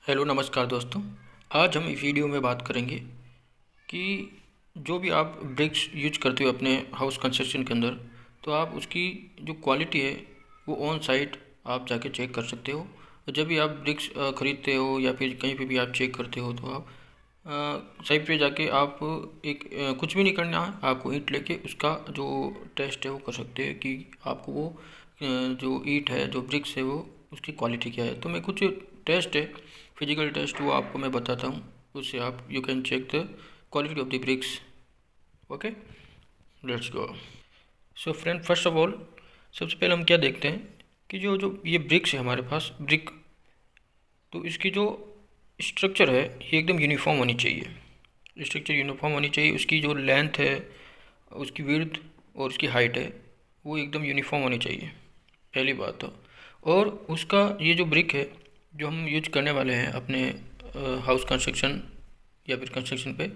Hello नमस्कार दोस्तों। आज हम इस वीडियो में बात करेंगे कि जो भी आप ब्रिक्स यूज करते हो अपने हाउस कंस्ट्रक्शन के अंदर, तो आप उसकी जो क्वालिटी है वो ऑन साइट आप जाके चेक कर सकते हो। जब भी आप ब्रिक्स ख़रीदते हो या फिर कहीं पे भी आप चेक करते हो, तो आप साइट पे जाके आप कुछ भी नहीं करना है, आपको ईंट लेके उसका जो टेस्ट है वो कर सकते हैं कि आपको वो जो ईंट है, जो ब्रिक्स है, वो उसकी क्वालिटी क्या है। तो मैं कुछ टेस्ट है, फिजिकल टेस्ट, वो आपको मैं बताता हूँ। उससे आप you can check the quality of the bricks. Okay, let's go. So friend, first of all सबसे पहले हम क्या देखते हैं कि जो जो ये ब्रिक्स है हमारे पास ब्रिक, तो इसकी जो स्ट्रक्चर है ये एकदम यूनिफॉर्म होनी चाहिए। स्ट्रक्चर यूनिफॉर्म होनी चाहिए। उसकी जो लेंथ है, उसकी विड्थ और उसकी हाइट है, वो एकदम यूनिफॉर्म होनी चाहिए, पहली बात तो। और उसका ये जो ब्रिक है जो हम यूज करने वाले हैं अपने हाउस कंस्ट्रक्शन या फिर कंस्ट्रक्शन पे,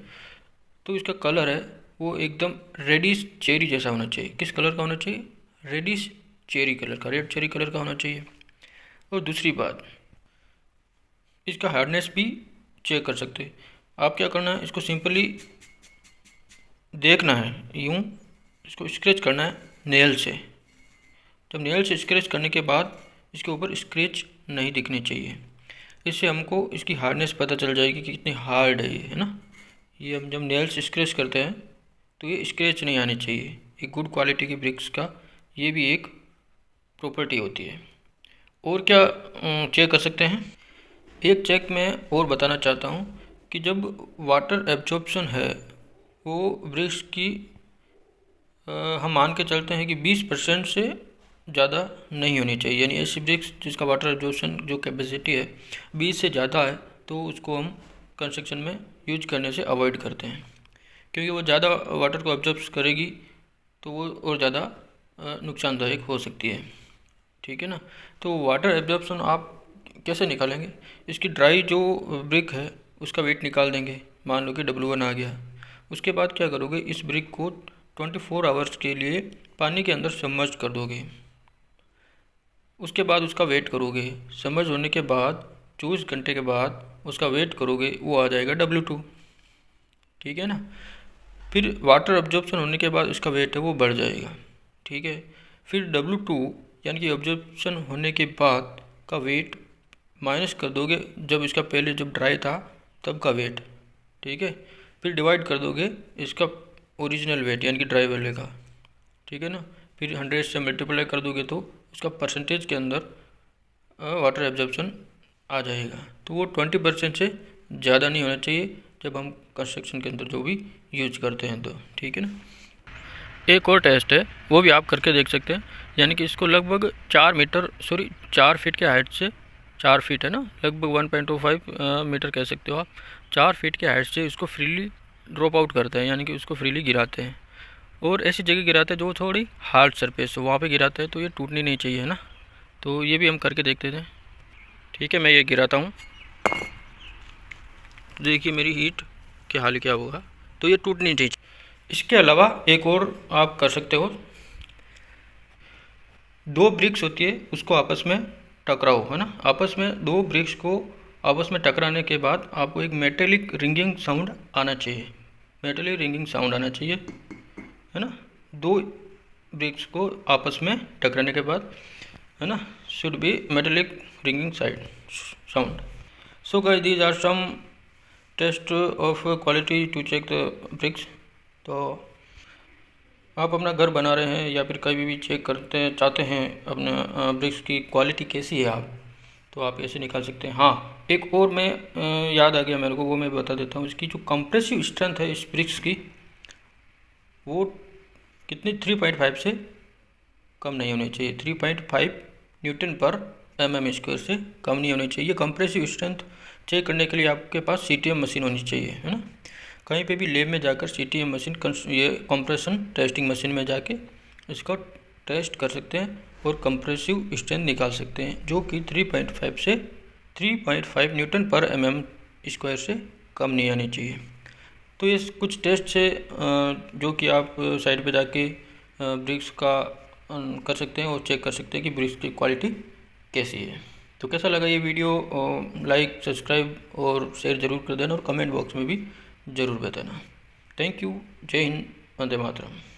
तो इसका कलर है वो एकदम रेडिश चेरी जैसा होना चाहिए। किस कलर का होना चाहिए? रेडिश चेरी कलर का, रेड चेरी कलर का होना चाहिए। और दूसरी बात, इसका हार्डनेस भी चेक कर सकते हैं। आप क्या करना है, इसको सिंपली देखना है, यूँ इसको स्क्रैच करना है नेल से। जब नेल से स्क्रैच करने के बाद इसके ऊपर स्क्रैच नहीं दिखने चाहिए। इससे हमको इसकी हार्डनेस पता चल जाएगी कि कितनी हार्ड है ये, है ना। ये हम जब नेल से स्क्रैच करते हैं तो ये स्क्रैच नहीं आने चाहिए। एक गुड क्वालिटी की ब्रिक्स का ये भी एक प्रॉपर्टी होती है। और क्या चेक कर सकते हैं? एक चेक मैं और बताना चाहता हूँ कि जब वाटर एब्जॉर्प्शन है वो ब्रिक्स की हम मान के चलते हैं कि 20% से ज़्यादा नहीं होनी चाहिए। यानी ऐसी ब्रिक्स जिसका वाटर एब्जॉर्प्शन जो कैपेसिटी है 20 से ज़्यादा है, तो उसको हम कंस्ट्रक्शन में यूज करने से अवॉइड करते हैं, क्योंकि वो ज़्यादा वाटर को एब्जॉर्ब करेगी तो वो और ज़्यादा नुकसानदायक हो सकती है। ठीक है ना। तो वाटर एब्जॉर्प्शन आप कैसे निकालेंगे? इसकी ड्राई जो ब्रिक है उसका वेट निकाल देंगे। मान लो कि W1 आ गया। उसके बाद क्या करोगे, इस ब्रिक को 24 आवर्स के लिए पानी के अंदर सबमर्ज कर दोगे। उसके बाद उसका वेट करोगे। सबमर्ज होने के बाद 24 घंटे के बाद उसका वेट करोगे, वो आ जाएगा W2। ठीक है ना। फिर वाटर एब्जॉर्प्शन होने के बाद इसका वेट है वो बढ़ जाएगा। ठीक है। फिर W2 यानी कि एब्जॉर्प्शन होने के बाद का वेट माइनस कर दोगे जब इसका पहले जब ड्राई था तब का वेट। ठीक है। फिर डिवाइड कर दोगे इसका ओरिजिनल वेट यानी कि ड्राई वाले का। ठीक है ना। फिर 100 से मल्टीप्लाई कर दोगे तो उसका परसेंटेज के अंदर वाटर एब्जॉर्प्शन आ जाएगा। तो वो 20% से ज़्यादा नहीं होना चाहिए जब हम कंस्ट्रक्शन के अंदर जो भी यूज करते हैं तो। ठीक है ना। एक और टेस्ट है वो भी आप करके देख सकते हैं। यानी कि इसको लगभग 4 फीट के हाइट से, 4 फीट है ना, लगभग 1.25 मीटर कह सकते हो आप, 4 फीट के हाइट से इसको फ्रीली ड्रॉप आउट करते हैं, यानी कि उसको फ्रीली गिराते हैं। और ऐसी जगह गिराते हैं जो थोड़ी हार्ड सरफेस हो, वहाँ पे गिराते हैं, तो ये टूटनी नहीं चाहिए, है ना। तो ये भी हम करके देखते थे। ठीक है, मैं ये गिराता हूँ, देखिए मेरी हीट के हाल क्या होगा। तो ये टूटनी चाहिए। इसके अलावा एक और आप कर सकते हो, 2 ब्रिक्स होती है उसको आपस में टकराओ, है ना। आपस में 2 ब्रिक्स को आपस में टकराने के बाद आपको एक मेटेलिक रिंगिंग साउंड आना चाहिए। मेटेलिक रिंगिंग साउंड आना चाहिए, है ना। 2 ब्रिक्स को आपस में टकराने के बाद, है ना, should be metallic ringing sound. So guys, these are some test of quality to check the bricks. तो आप अपना घर बना रहे हैं या फिर कभी भी चेक करते चाहते हैं अपने ब्रिक्स की क्वालिटी कैसी है आप, तो आप ऐसे निकाल सकते हैं। हाँ, एक और मैं याद आ गया मेरे को, वो मैं बता देता हूँ। इसकी जो कंप्रेसिव स्ट्रेंथ है इस ब्रिक्स की, वो कितनी 3.5 से कम नहीं होनी चाहिए। 3.5 न्यूटन पर mm² से कम नहीं होनी चाहिए। कंप्रेसिव स्ट्रेंथ चेक करने के लिए आपके पास CTM मशीन होनी चाहिए, है ना। कहीं पे भी लैब में जाकर CTM मशीन, ये कंप्रेशन टेस्टिंग मशीन में जाके इसको टेस्ट कर सकते हैं और कंप्रेसिव स्ट्रेंथ निकाल सकते हैं, जो कि 3.5 से 3.5 न्यूटन पर mm² से कम नहीं आनी चाहिए। तो ये कुछ टेस्ट से जो कि आप साइट पे जाके ब्रिक्स का कर सकते हैं और चेक कर सकते हैं कि ब्रिक्स की क्वालिटी कैसी है। तो कैसा लगा ये वीडियो, लाइक, सब्सक्राइब और शेयर ज़रूर कर देना और कमेंट बॉक्स में भी ज़रूर बताना। Thank you. जय हिंद, वंदे मातरम।